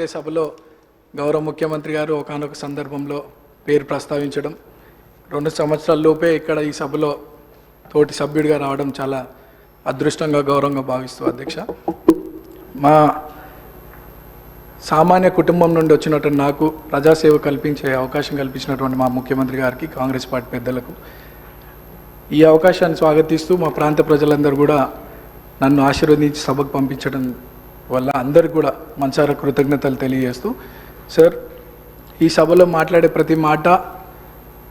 సభలో గౌరవ ముఖ్యమంత్రి గారు ఒకానొక సందర్భంలో పేరు ప్రస్తావించడం 2 సంవత్సరాల లోపే ఇక్కడ ఈ సభలో తోటి సభ్యుడిగా రావడం చాలా అదృష్టంగా గౌరవంగా భావిస్తూ అధ్యక్ష. మా సామాన్య కుటుంబం నుండి వచ్చినటువంటి నాకు ప్రజాసేవ కల్పించే అవకాశం కల్పించినటువంటి మా ముఖ్యమంత్రి గారికి, కాంగ్రెస్ పార్టీ పెద్దలకు ఈ అవకాశాన్ని స్వాగతిస్తూ మా ప్రాంత ప్రజలందరూ కూడా నన్ను ఆశీర్వదించి సభకు పంపించడం వల్ల అందరికి కూడా మనసారా కృతజ్ఞతలు తెలియజేస్తూ, సార్ ఈ సభలో మాట్లాడే ప్రతి మాట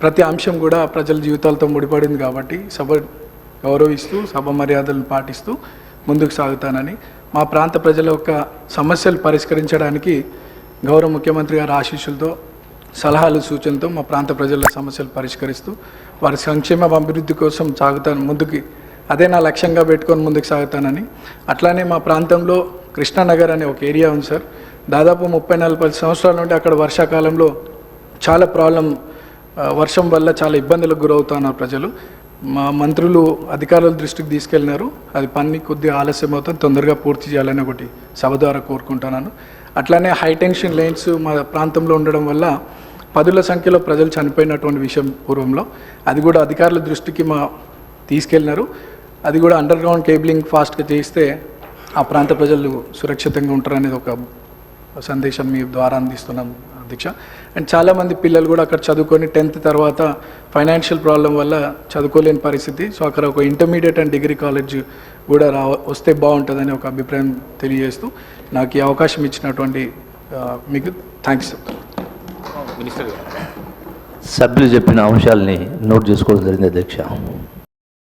ప్రతి అంశం కూడా ప్రజల జీవితాలతో ముడిపడింది కాబట్టి సభ గౌరవిస్తూ సభ మర్యాదలను పాటిస్తూ ముందుకు సాగుతానని, మా ప్రాంత ప్రజల యొక్క సమస్యలు పరిష్కరించడానికి గౌరవ ముఖ్యమంత్రి గారి ఆశీస్సులతో సలహాలు సూచనలతో మా ప్రాంత ప్రజల సమస్యలు పరిష్కరిస్తూ వారి సంక్షేమ అభివృద్ధి కోసం సాగుతాను ముందుకి, అదే నా లక్ష్యంగా పెట్టుకొని ముందుకు సాగుతానని. అట్లానే మా ప్రాంతంలో కృష్ణానగర్ అనే ఒక ఏరియా ఉంది సార్. దాదాపు 30-40 సంవత్సరాల నుండి అక్కడ వర్షాకాలంలో చాలా వర్షం వల్ల చాలా ఇబ్బందులకు గురవుతున్నారు ప్రజలు. మా మంత్రులు అధికారుల దృష్టికి తీసుకెళ్ళినారు. అది పని కొద్దిగా ఆలస్యం అవుతుంది, తొందరగా పూర్తి చేయాలని ఒకటి సభ ద్వారా కోరుకుంటున్నాను. అట్లానే హైటెన్షన్ లైన్స్ మా ప్రాంతంలో ఉండడం వల్ల పదుల సంఖ్యలో ప్రజలు చనిపోయినటువంటి విషయం పూర్వంలో, అది కూడా అధికారుల దృష్టికి తీసుకెళ్ళినారు. అది కూడా అండర్ గ్రౌండ్ కేబులింగ్ ఫాస్ట్గా చేస్తే ఆ ప్రాంత ప్రజలు సురక్షితంగా ఉంటారనేది ఒక సందేశం మీ ద్వారా అందిస్తున్నాం అధ్యక్ష. అండ్ చాలామంది పిల్లలు కూడా అక్కడ చదువుకొని 10th తర్వాత ఫైనాన్షియల్ ప్రాబ్లం వల్ల చదువుకోలేని పరిస్థితి. సో అక్కడ ఒక ఇంటర్మీడియట్ అండ్ డిగ్రీ కాలేజ్ కూడా వస్తే బాగుంటుందని ఒక అభిప్రాయం తెలియజేస్తూ నాకు ఈ అవకాశం ఇచ్చినటువంటి మీకు థ్యాంక్స్ చెప్తాను. మినిస్టర్ సభ్యులు చెప్పిన అంశాలని నోట్ చేసుకోవడం జరిగింది అధ్యక్ష.